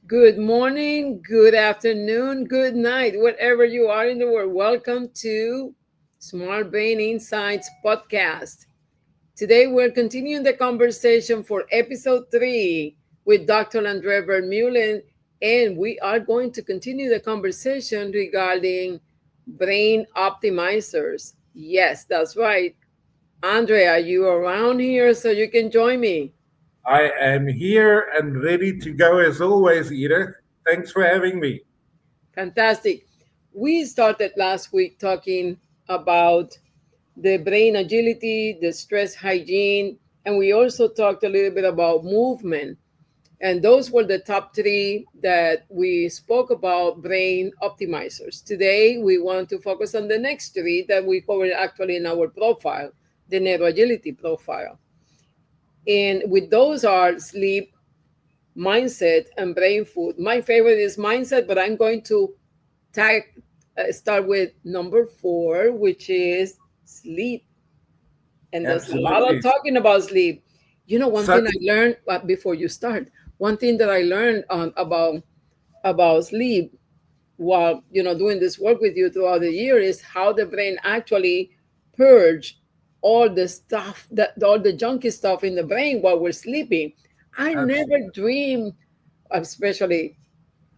Good morning, good afternoon, good night, wherever you are in the world. Welcome to Smart Brain Insights podcast. Today, we're continuing the conversation for episode 3 with Dr. André Vermeulen, and we are going to continue the conversation regarding brain optimizers. Yes, that's right. Andre, are you around here so you can join me? I am here and ready to go as always, Edith. Thanks for having me. Fantastic. We started last week talking about the brain agility, the stress hygiene, and we also talked a little bit about movement. And those were the top three that we spoke about brain optimizers. Today, we want to focus on the next three that we covered actually in our profile, the neuro agility profile. And with those are sleep, mindset, and brain food. My favorite is mindset, but I'm going to tag start with number 4, which is sleep. And there's a lot of Absolutely. talking about sleep. One So, thing I learned before you start, one thing that I learned about sleep while doing this work with you throughout the year is how the brain actually purge all the stuff, that all the junky stuff in the brain while we're sleeping. I never absolutely. dreamed, especially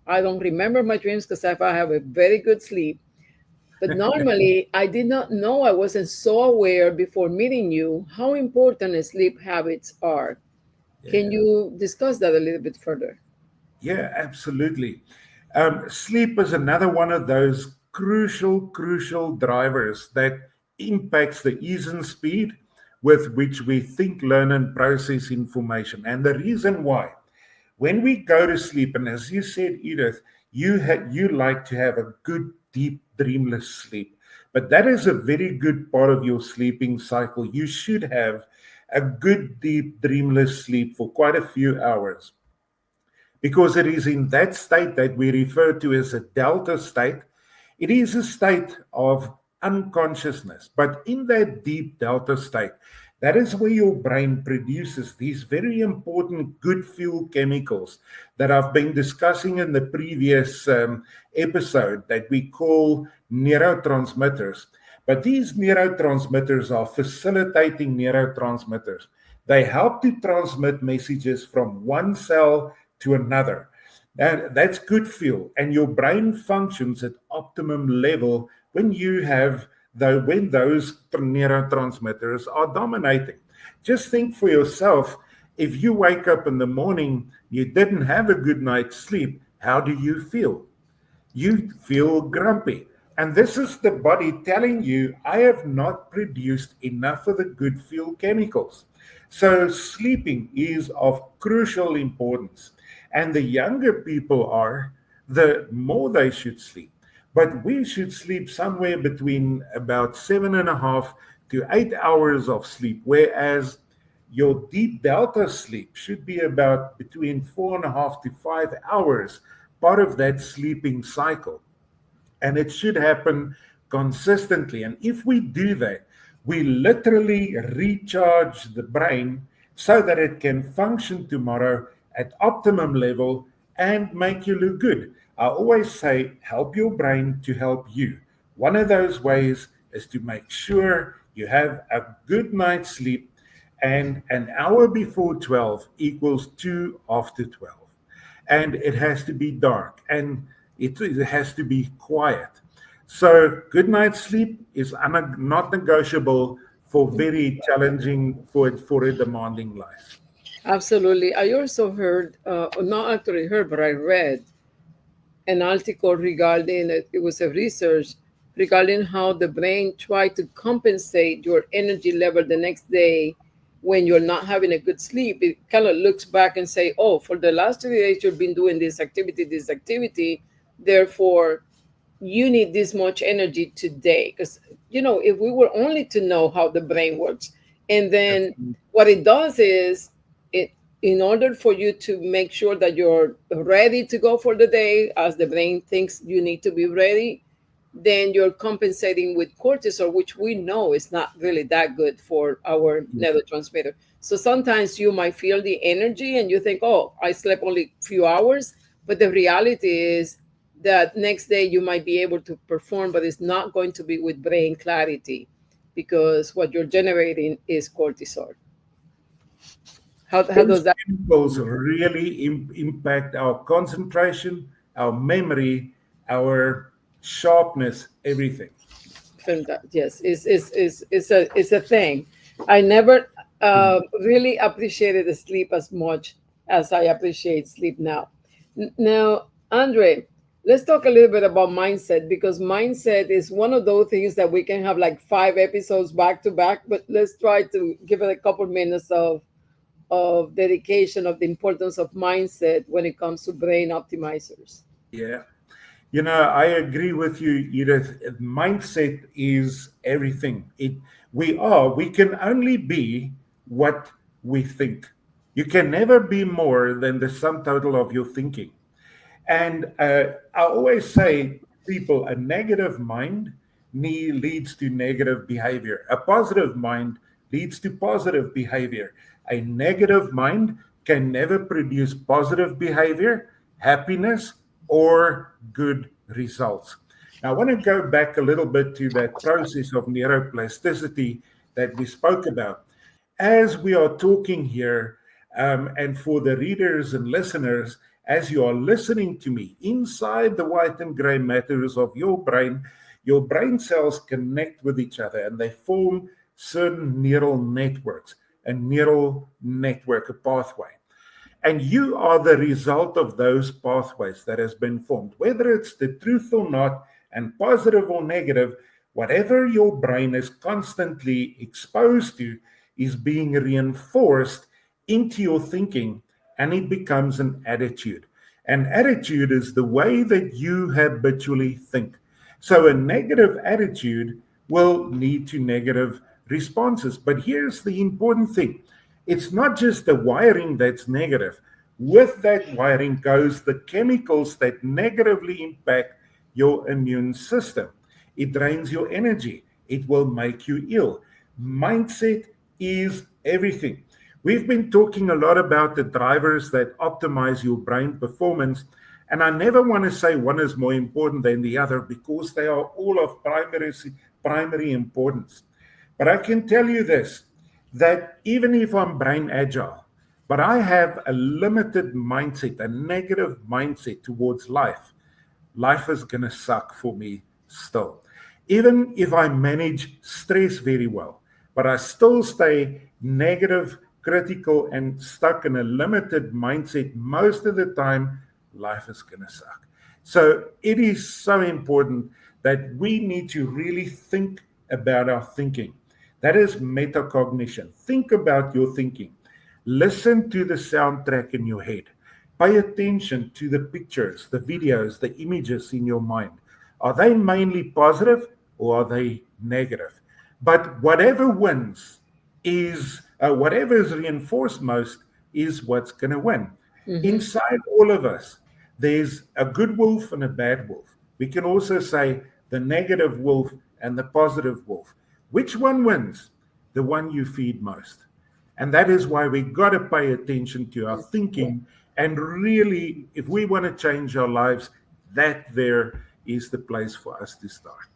I don't remember my dreams because I have a very good sleep. But normally, I did not know, I wasn't so aware before meeting you how important sleep habits are. Can Yeah, you discuss that a little bit further? yeah, absolutely. Sleep is another one of those crucial drivers that impacts the ease and speed with which we think, learn, and process information. And the reason why, when we go to sleep, and as you said, Edith, you like to have a good, deep, dreamless sleep. But that is a very good part of your sleeping cycle. You should have a good, deep, dreamless sleep for quite a few hours because it is in that state that we refer to as a delta state. It is a state of unconsciousness, but in that deep delta state, that is where your brain produces these very important good feel chemicals that I've been discussing in the previous episode that we call neurotransmitters. But these neurotransmitters are facilitating neurotransmitters. They help to transmit messages from one cell to another. And that's good fuel. And your brain functions at optimum level when you have when those neurotransmitters are dominating. Just think for yourself, if you wake up in the morning, you didn't have a good night's sleep, how do you feel? You feel grumpy. And this is the body telling you, I have not produced enough of the good feel chemicals. So, sleeping is of crucial importance. And the younger people are, the more they should sleep. But we should sleep somewhere between about 7.5 to 8 hours of sleep, whereas your deep delta sleep should be about between 4.5 to 5 hours, part of that sleeping cycle. And it should happen consistently. And if we do that, we literally recharge the brain so that it can function tomorrow at optimum level and make you look good. I always say, help your brain to help you. One of those ways is to make sure you have a good night's sleep, and an hour before 12 equals 2 after 12. And it has to be dark and it has to be quiet. So, good night's sleep is not negotiable for very challenging, for a demanding life. Absolutely. I also heard, not actually heard, but I read an article regarding it was a research regarding how the brain tried to compensate your energy level the next day when you're not having a good sleep. It kind of looks back and say, oh, for the last 3 days you've been doing this activity, therefore you need this much energy today. Because if we were only to know how the brain works, and then Absolutely. what it does is, it in order for you to make sure that you're ready to go for the day as the brain thinks you need to be ready, then you're compensating with cortisol, which we know is not really that good for our neurotransmitter. So sometimes you might feel the energy and you think, oh, I slept only a few hours, But the reality is that next day you might be able to perform, but it's not going to be with brain clarity because what you're generating is cortisol. How Those does that? chemicals really impact our concentration, our memory, our sharpness, everything. Yes, it's a thing. I never really appreciated the sleep as much as I appreciate sleep now. Now, Andre, let's talk a little bit about mindset because mindset is one of those things that we can have like 5 episodes back to back, but let's try to give it a couple minutes of dedication of the importance of mindset when it comes to brain optimizers. Yeah. I agree with you, Edith. Mindset is everything. We can only be what we think. You can never be more than the sum total of your thinking. And I always say, people, a negative mind leads to negative behavior. A positive mind leads to positive behavior. A negative mind can never produce positive behavior, happiness, or good results. Now, I want to go back a little bit to that process of neuroplasticity that we spoke about. As we are talking here, and for the readers and listeners, as you are listening to me, inside the white and gray matters of your brain cells connect with each other and they form certain neural networks, a neural network, a pathway. And you are the result of those pathways that has been formed, whether it's the truth or not, and positive or negative, whatever your brain is constantly exposed to is being reinforced into your thinking, and it becomes an attitude. An attitude is the way that you habitually think. So a negative attitude will lead to negative responses. But here's the important thing. It's not just the wiring that's negative. With that wiring goes the chemicals that negatively impact your immune system. It drains your energy. It will make you ill. Mindset is everything. We've been talking a lot about the drivers that optimize your brain performance, and I never want to say one is more important than the other because they are all of primary importance. But I can tell you this, that even if I'm brain agile, but I have a limited mindset, a negative mindset towards life is going to suck for me still. Even if I manage stress very well, but I still stay negative, critical, and stuck in a limited mindset most of the time, life is going to suck. So it is so important that we need to really think about our thinking. That is metacognition. Think about your thinking. Listen to the soundtrack in your head. Pay attention to the pictures, the videos, the images in your mind. Are they mainly positive or are they negative? But whatever wins is, whatever is reinforced most is what's going to win. Mm-hmm. Inside all of us, there's a good wolf and a bad wolf. We can also say the negative wolf and the positive wolf. Which one wins? The one you feed most. And that is why we got to pay attention to our thinking. And really, if we want to change our lives, that there is the place for us to start.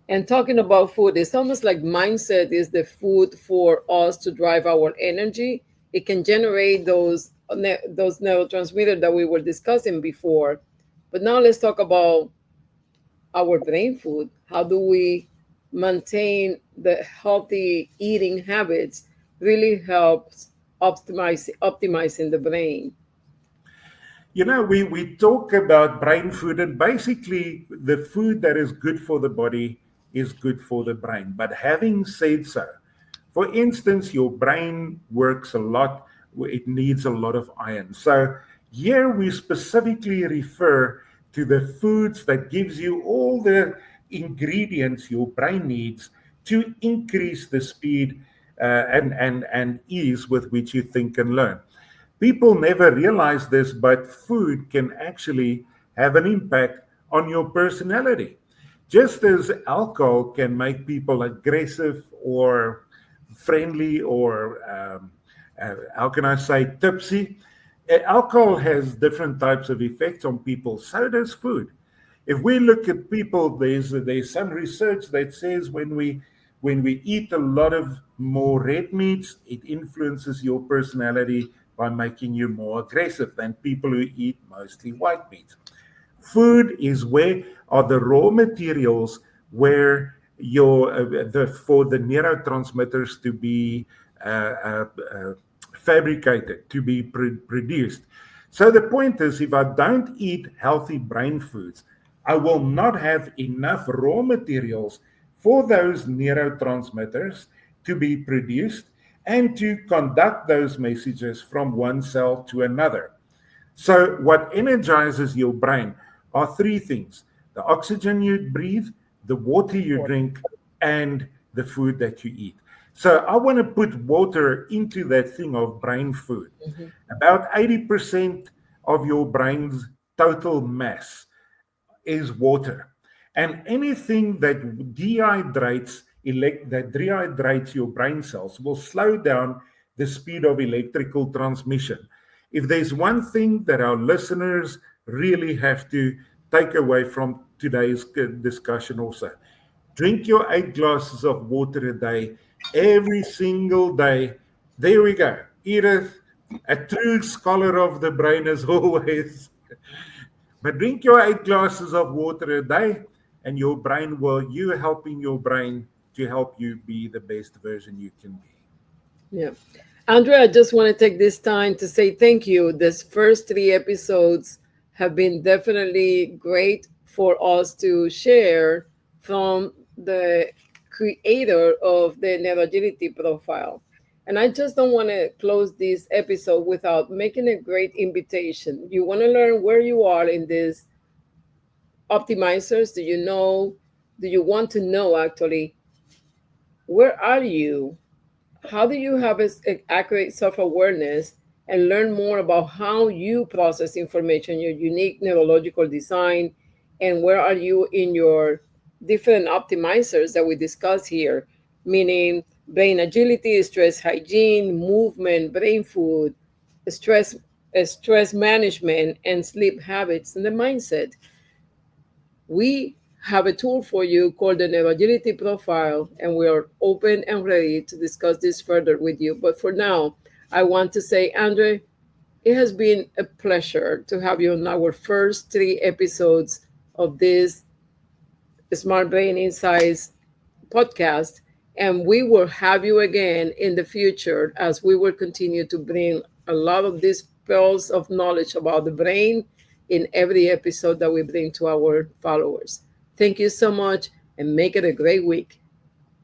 And talking about food, it's almost like mindset is the food for us to drive our energy. It can generate those neurotransmitters that we were discussing before. But now let's talk about our brain food. How do we maintain the healthy eating habits? Really helps optimizing the brain. We talk about brain food, and basically, the food that is good for the body is good for the brain. But having said so, for instance, your brain works a lot, it needs a lot of iron. So, here we specifically refer to the foods that gives you all the ingredients your brain needs to increase the speed and ease with which you think and learn. People never realize this, but food can actually have an impact on your personality. Just as alcohol can make people aggressive or friendly or, how can I say, tipsy, Alcohol has different types of effects on people. So does food. If we look at people, there's some research that says when we eat a lot of more red meats, it influences your personality by making you more aggressive than people who eat mostly white meat. Food is where are the raw materials where for the neurotransmitters to be uh, uh, uh, fabricated, to be produced. So the point is, if I don't eat healthy brain foods, I will not have enough raw materials for those neurotransmitters to be produced and to conduct those messages from one cell to another. So, what energizes your brain are three things: the oxygen you breathe, the water you drink, and the food that you eat. So, I want to put water into that thing of brain food. Mhm. About 80% of your brain's total mass is water. And anything that dehydrates your brain cells will slow down the speed of electrical transmission. If there's one thing that our listeners really have to take away from today's discussion also, drink your 8 glasses of water a day, every single day. There we go. Edith, a true scholar of the brain as always. But drink your 8 glasses of water a day, and you helping your brain to help you be the best version you can be. Yeah. Andrea, I just want to take this time to say thank you. This first three episodes have been definitely great for us to share from the creator of the Neuro-Agility profile. And I just don't want to close this episode without making a great invitation. You want to learn where you are in this optimizers? Do you want to know actually, where are you? How do you have accurate self-awareness and learn more about how you process information, your unique neurological design, and where are you in your different optimizers that we discuss here, meaning brain agility, stress hygiene, movement, brain food, stress stress management, and sleep habits, and the mindset. We have a tool for you called the Neuro Agility Profile, and we are open and ready to discuss this further with you. But for now, I want to say, Andre, it has been a pleasure to have you on our first three episodes of this Smart Brain Insights podcast. And we will have you again in the future as we will continue to bring a lot of these pearls of knowledge about the brain in every episode that we bring to our followers. Thank you so much and make it a great week.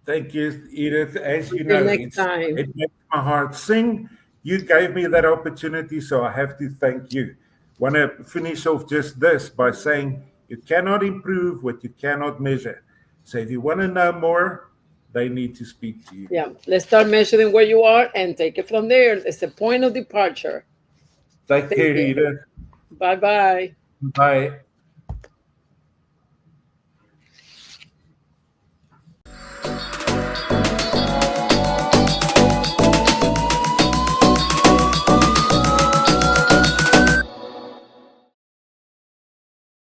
Thank you, Edith. As you Until know, next time. it makes my heart sing. You gave me that opportunity, so I have to thank you. Want to finish off just this by saying you cannot improve what you cannot measure. So if you want to know more, they need to speak to you. Yeah, let's start measuring where you are and take it from there. It's the point of departure. Take Thank care, you. Edith. Bye bye. Bye.